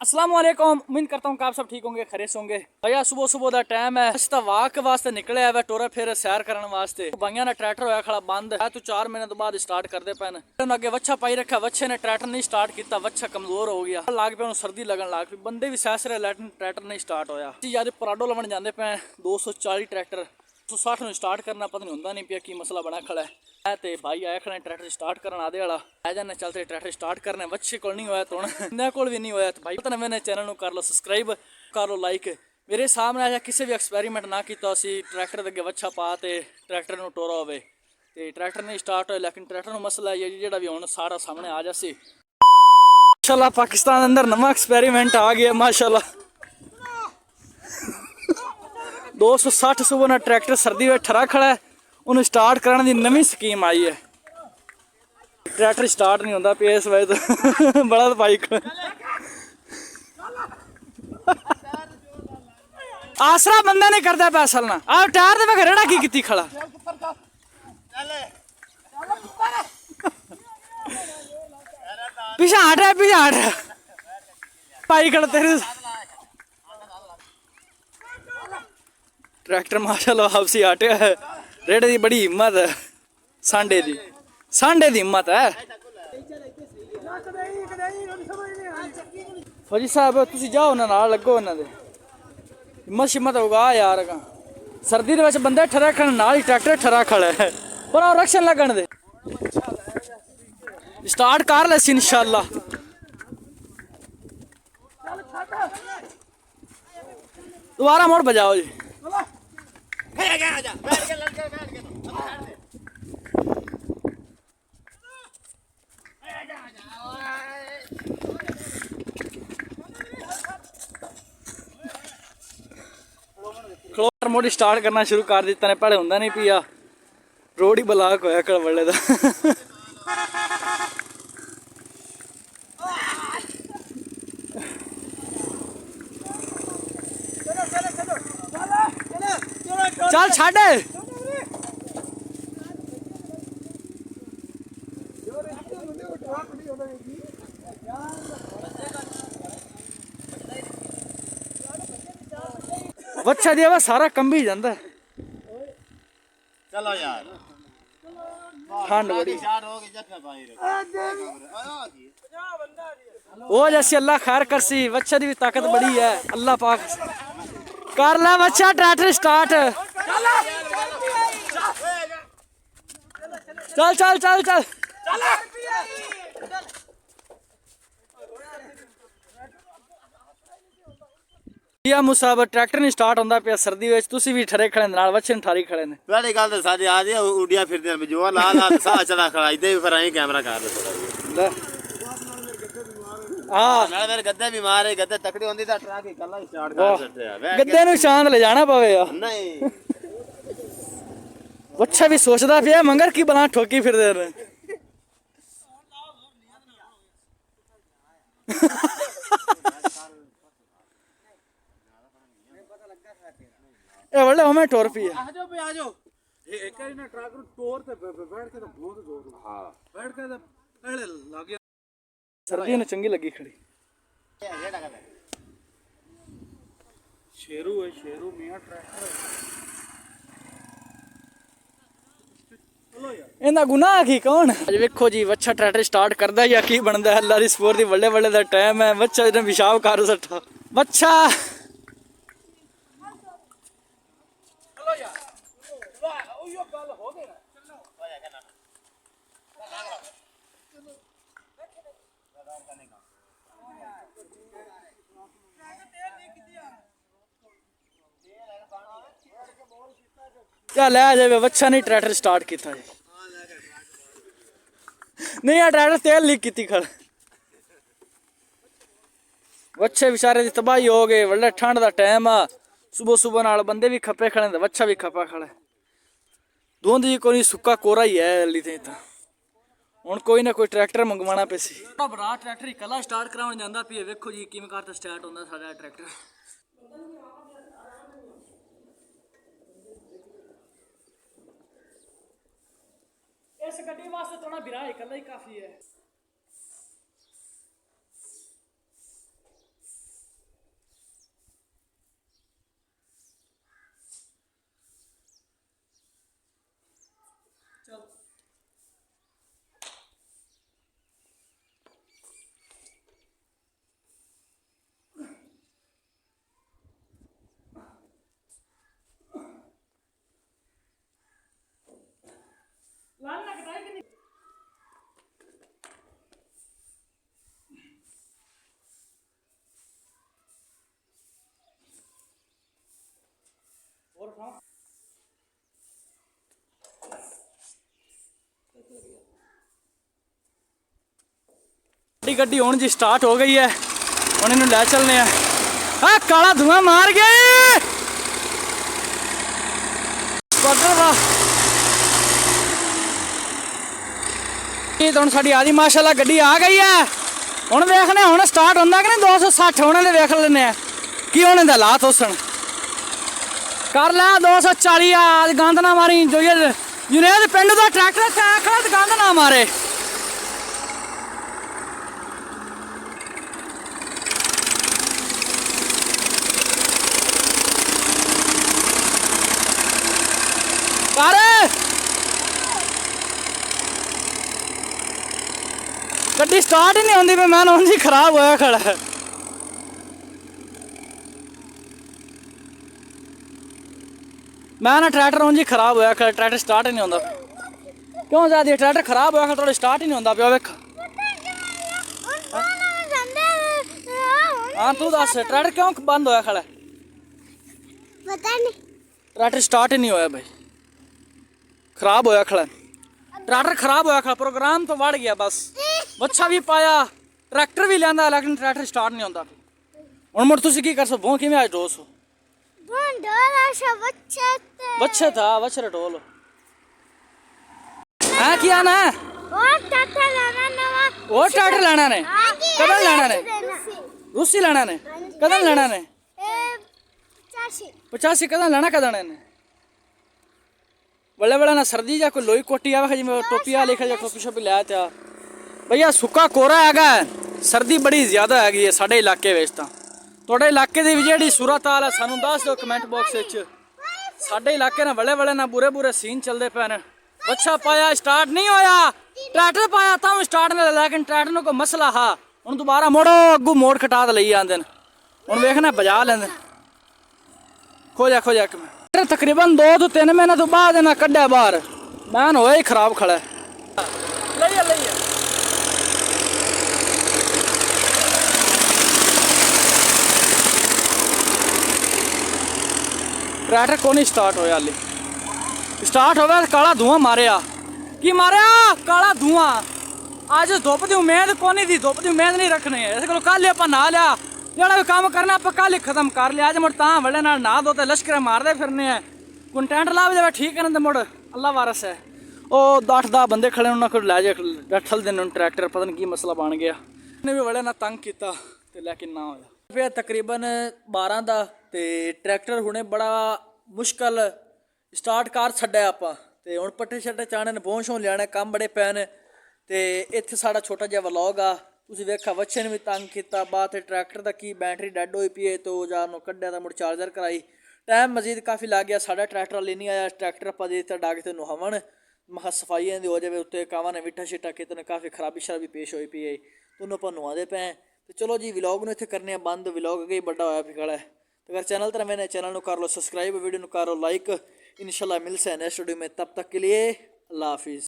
अस्सलाम वालेकुम, उम्मीद करता हूँ कि आप सब ठीक होंगे, खरे होंगे। भैया सुबह सुबह का टाइम है, अस तो वाक वास्ते निकले है टोरा फिर सैर करने वास्ते। भाइयों ने ट्रैक्टर होया खड़ा बंद है, तो 4 महीने तो बाद स्टार्ट करते पे अगे वच्छा पाई रखा, वच्छे ने ट्रैक्टर नहीं स्टार्ट किया, वच्छा कमजोर हो गया, लाग पे सर्दी लगन लाग पी, बंदे भी सैसरे लैटिन ट्रैक्टर नहीं स्टार्ट होया। याद पराडो लवन जाते पे 240 ट्रैक्टर 160 में स्टार्ट करना पता नहीं होंगे नहीं पिया की मसला बना खड़ा है। ते भाई आया खड़े ट्रैक्टर स्टार्ट करने आदे वाला आ जाने चलते ट्रैक्टर स्टार्ट करने बच्चे को नहीं होया तो इन्हें को भी नहीं होया। तो भाई पता नहीं मैंने चैनल कर लो सब्सक्राइब कर लो लाइक। मेरे सामने आया किसी भी एक्सपेरीमेंट ना किया ट्रैक्टर अगे वच्छा पा ते ट्रैक्टर में टोरा हो ट्रैक्टर नहीं स्टार्ट हो, लेकिन ट्रैक्टर में मसला है जो भी हूँ सारा सामने आ जासी। माशाल्लाह पाकिस्तान अंदर नवा एक्सपेरीमेंट आ गया माशाल्लाह। 260 सुबह ना ट्रैक्टर सर्दी में ठरा खड़ा है, उन्हें स्टार्ट करने की नवी स्कीम आई है। ट्रैक्टर स्टार्ट नहीं होता पे इस वजह तो बड़ा बाइक आसरा बंदा नहीं करता पे असल ना आप टायर दे रेड़ा की खड़ा पीछे हट है पीछे हट है भाई खड़ा तेरे ट्रैक्टर माशाल्लाह वापसी आटे है। रेड़े की बड़ी हिम्मत है, सांडे की हिम्मत है। फौजी साहब तुम जाओ ना लगो उन्होंने हिम्मत शिम्मत होगा यार। सर्दी के बंदे ठरा खड़े नाल ही ट्रैक्टर ठरा खड़ा है पर और रक्षण लगन दे स्टार्ट कर ले इंशाल्लाह। दोबारा मोड़ बजाओ जी। क्लोर मोड़ी स्टार्ट करना शुरू कर दिता ने, पहले होंगे नहीं पिया रोड ही ब्लॉक होया कड़वले का। चल छाड़े बच्चा दिया सारा कंबी जाता है। चलो यार ठंड बड़ी वो जैसी अल्लाह खैर करसी, बच्चे की भी ताकत बड़ी है अल्लाह पाक कर ले बच्चा ट्रैक्टर स्टार्ट। चल चल चल चल मुसाब ट्रैक्टर नहीं स्टार्ट होंदा पे सर्दी विच तुसी भी ठरे खड़े नाल बच्चे ठारी खड़े ने। पहली गल तो साडी आ दी उड़िया फिरदे ने जो ला ला साह चला खड़ा इदे फिर आई कैमरा कर दे थोड़ा। हां नाले मेरे गद्दे बीमार है, गद्दे तकड़ी होंदी ता ट्रक ही कल्ला स्टार्ट कर सकते हैं। गद्दे नु शांत ले जाना पवेगा नहीं बच्चा भी सोचदा पिया मंगर की बना ठोकी फिरदे ने। ए बड़े हमें टोर पी है। आ जाओ भाई आ जाओ। एक ही ना ट्रक टोर पे बैठ के तो बहुत जोर। हां बैठ के तो पहले लग गया सर्दी ने चंगी लगी खड़ी। शेरू है शेरू मियां ट्रैक्टर चलो यार इना गुनाह की कौन अज वेखो जी बच्चा ट्रैक्टर स्टार्ट करदा या की बनदा है। अल्लाह दी सपोर्ट दी बल्ले बल्ले दा टाइम है। बच्चा ने पेशाब कर सट्ठा बच्चा चल आ जाए बच्चा नहीं ट्रैक्टर स्टार्ट किया नहीं यार ट्रैक्टर तेल लीक की खड़ बच्चे बेचारे की तबाही हो गए। बड़े ठंड का टाइम आ सुबह सुबह नाल बंदे भी खपे खड़े बच्चा भी खपा खड़ा धुंध जी कोई सुक्का कोरा ही है अली ते हुण कोई ना कोई ट्रैक्टर मंगवाना पैसी। बड़ा ट्रैक्टर ही कला स्टार्ट कराने जांदा पी वेखो जी किवें करता स्टार्ट होंदा साडा ट्रैक्टर। इस गड्डी वास्ते थोड़ा बिरा इकल्ला ही काफी है। ਗੱਡੀ ਹੁਣ ਜੀ ਸਟਾਰਟ ਹੋ ਗਈ ਹੈ, ਹੁਣ ਇਹਨੂੰ ਲੈ ਚੱਲਨੇ ਆ। ਆ ਕਾਲਾ ਧੂਆਂ ਮਾਰ ਗਏ ਇਹ ਤਾਂ ਹੁਣ ਸਾਡੀ ਆਦੀ ਮਾਸ਼ਾਅੱਲਾ ਗੱਡੀ ਆ ਗਈ ਹੈ। ਹੁਣ ਵੇਖਨੇ ਹੁਣ ਸਟਾਰਟ ਹੁੰਦਾ ਕਿ ਨਹੀਂ 260 ਹੁਣ ਇਹਦੇ ਵੇਖ ਲੈਨੇ ਆ ਕੀ ਹੁਣ ਇਹਦਾ ਹਾਲਾਤ ਹੋਸਣ। ਕਰ ਲੈ 240 ਆ ਗੰਦ ਨਾ ਮਾਰੀ ਜੋ ਜੁਨੇਦ ਪਿੰਡ ਦਾ ਟਰੈਕਟਰ ਖੜਾ ਤੇ ਗੰਦ ਨਾ ਮਾਰੇ। ਕਰ ਗੱਡੀ ਸਟਾਰਟ ਹੀ ਨਹੀਂ ਹੁੰਦੀ ਪਈ, ਮੈਂ ਉਂਝ ਹੀ ਖਰਾਬ ਹੋਇਆ ਖੜਾ। ਮੈਂ ਨਾ ਟਰੈਕਟਰ ਉਂਝ ਹੀ ਖਰਾਬ ਹੋਇਆ ਖੜਾ, ਟਰੈਕਟਰ ਸਟਾਰਟ ਹੀ ਨਹੀਂ ਹੁੰਦਾ। ਕਿਉਂ ਜ਼ਿਆਦਾ ਟਰੈਕਟਰ ਖਰਾਬ ਹੋਇਆ ਖੜਾ, ਤੁਹਾਡੇ ਸਟਾਰਟ ਹੀ ਨਹੀਂ ਹੁੰਦਾ ਪਿਆ। ਵੇਖ ਹਾਂ ਤੂੰ ਦੱਸ ਟਰੈਕਟਰ ਕਿਉਂ ਬੰਦ ਹੋਇਆ ਖੜਾ? ਪਤਾ ਨਹੀਂ, ਟਰੈਕਟਰ ਸਟਾਰਟ ਹੀ ਨਹੀਂ ਹੋਇਆ ਭਾਈ, ਖਰਾਬ ਹੋਇਆ ਖੜਾ ਟਰੈਕਟਰ, ਖਰਾਬ ਹੋਇਆ ਖੜਾ। ਪ੍ਰੋਗਰਾਮ ਤੋਂ ਵੜ ਗਿਆ ਬਸ, ਬੱਚਾ ਵੀ ਪਾਇਆ, ਟਰੈਕਟਰ ਵੀ ਲਿਆਂਦਾ, ਲੇਕਿਨ ਟਰੈਕਟਰ ਸਟਾਰਟ ਨਹੀਂ ਹੁੰਦਾ। ਹੁਣ ਮੁੜ ਤੁਸੀਂ ਕੀ ਕਰ ਸੋ? ਭੋਂ ਕਿਵੇਂ ਅੱਜ ਢੋਸੋ? ਬੱਚੇ ਥਾ ਬੱਚੇ ਢੋਲ ਹੈ ਕੀ ਆਣਾ ਹੈ? ਉਹ ਟਰੈਕਟਰ ਲੈਣਾ ਨੇ, ਕਦੋਂ ਲੈਣਾ ਨੇ? ਰੂਸੀ ਲੈਣਾ ਨੇ, ਕਦੋਂ ਲੈਣਾ ਨੇ? 85 ਕਦੋਂ ਲੈਣਾ, ਕਦੋਂ ਨੇ? बड़े बड़े ना सर्दी जा कोई लोई कोटी आवे जिवें टोपी आ लिखा जा टोपी शोपी लै ते भैया सुक्का कोरा हैगा, सर्दी बड़ी ज़्यादा हैगी है साडे इलाके विच। तां तुहाडे इलाके दी जिहड़ी सूरत हाल है सानूं दस दिओ कमेंट बॉक्स विच। साडे इलाके ना बड़े बड़े ना बुरे बुरे सीन चलदे पे ने। बच्चा पाया स्टार्ट नहीं होया, ट्रैक्टर पाया तां स्टार्ट नहीं, लेकिन ट्रैक्टर नूं कोई मसला हा। हुण दोबारा मोड़ो अग्गू मोड़ खटा ते लई आंदे ने। हुण वेखना बजा लैंदे। खोजा खोजा एक मिनट तकरीबन 2 ਤੋਂ 3 महीने तो बाद ना कड्ढा बाहर, मैन होया ही खराब खड़ा है। लइया लइया ट्रैक्टर को नहीं स्टार्ट होया, हाली स्टार्ट होवे काला धुआं मारिया। की मारिया? काला धुआं। आज धुप की उम्मीद को नहीं थी, धुप की उम्मीद नहीं रखनी है। इस को कल ही आप नहा लिया, ਜਿਹੜਾ ਵੀ ਕੰਮ ਕਰਨਾ ਆਪਾਂ ਕੱਲ ਹੀ ਖਤਮ ਕਰ ਲਿਆ। ਅੱਜ ਮੁੜ ਤਾਂ ਵੱਡੇ ਨਾਲ ਨਾ ਦੋ ਤੇ ਲਸ਼ਕਰ ਮਾਰਦੇ ਫਿਰਨੇ ਆ। ਕੰਟੈਂਟ ਲਾ ਜਾਵੇ ਠੀਕ ਕਰਨ ਤੇ ਮੁੜ ਅੱਲਾ ਵਾਰਸ ਹੈ। ਉਹ 8-10 ਬੰਦੇ ਖੜੇ ਉਹਨਾਂ ਕੋਲ ਲੈ ਜਾ ਡੱਠਲ ਦੇ ਨੂੰ ਟਰੈਕਟਰ, ਪਤਾ ਨਹੀਂ ਕੀ ਮਸਲਾ ਬਣ ਗਿਆ। ਨੇ ਵੀ ਵੱਡੇ ਨਾਲ ਤੰਗ ਕੀਤਾ ਤੇ ਲੇਕਿਨ ਨਾ ਹੋਇਆ। ਫਿਰ ਤਕਰੀਬਨ 12 ਦਾ ਤੇ ਟਰੈਕਟਰ ਹੁਣੇ ਬੜਾ ਮੁਸ਼ਕਲ ਸਟਾਰਟ ਕਰ ਛੱਡਿਆ ਆਪਾਂ ਤੇ ਹੁਣ ਪੱਠੇ ਛੱਟੇ ਚਾਣੇ ਨੇ, ਪਹੁੰਚੋਂ ਲਿਆਣੇ, ਕੰਮ ਬੜੇ ਪੈ ਨੇ। ਤੇ ਇੱਥੇ ਸਾਡਾ ਛੋਟਾ ਜਿਹਾ ਵਲੌਗ ਆ, ਤੁਸੀਂ ਵੇਖਿਆ ਬੱਚੇ ਨੇ ਵੀ ਤੰਗ ਕੀਤਾ। ਬਾਅਦ ਟਰੈਕਟਰ ਦਾ ਕੀ ਬੈਟਰੀ ਡੈਡ ਹੋਈ ਪਈ ਹੈ ਤੇ ਉਹ ਯਾਰ ਨੂੰ ਕੱਢਿਆ ਤਾਂ ਮੁੜ ਚਾਰਜਰ ਕਰਾਈ। ਟਾਈਮ ਮਜ਼ੀਦ ਕਾਫੀ ਲੱਗ ਗਿਆ। ਸਾਡਾ ਟਰੈਕਟਰ ਵਾਲੇ ਨਹੀਂ ਆਇਆ, ਟਰੈਕਟਰ ਆਪਾਂ ਦੇ ਦਿੱਤਾ ਡਾਕ ਤੇ ਨਹਾਵਣ। ਮਹਾ ਸਫਾਈ ਦੀ ਹੋ ਜਾਵੇ, ਉੱਤੇ ਕਾਵਾਂ ਨੇ ਮਿੱਠਾ ਸ਼ਿੱਟਾ ਕਿਤੇ ਨੇ ਕਾਫੀ ਖਰਾਬੀ ਸ਼ਰਾਬੀ ਪੇਸ਼ ਹੋਈ ਪਈ ਹੈ। ਤੁਹਾਨੂੰ ਆਪਾਂ ਨਹਾਉਂਦੇ ਪਏ ਤੇ ਚਲੋ ਜੀ ਵਲੌਗ ਨੂੰ ਇੱਥੇ ਕਰਨੇ ਆ ਬੰਦ। ਵਲੌਗ ਅੱਗੇ ਵੱਡਾ ਹੋਇਆ ਪਿਆ ਹੈ ਤੇ ਅਗਰ ਚੈਨਲ ਤੇ ਨਵੇਂ ਨੇ ਚੈਨਲ ਨੂੰ ਕਰ ਲਓ ਸਬਸਕ੍ਰਾइब, वीडियो ਨੂੰ ਕਰੋ लाइक। इंशाल्लाह मिलते हैं नेक्स्ट वीडियो में, तब तक के लिए अल्लाह हाफिज़।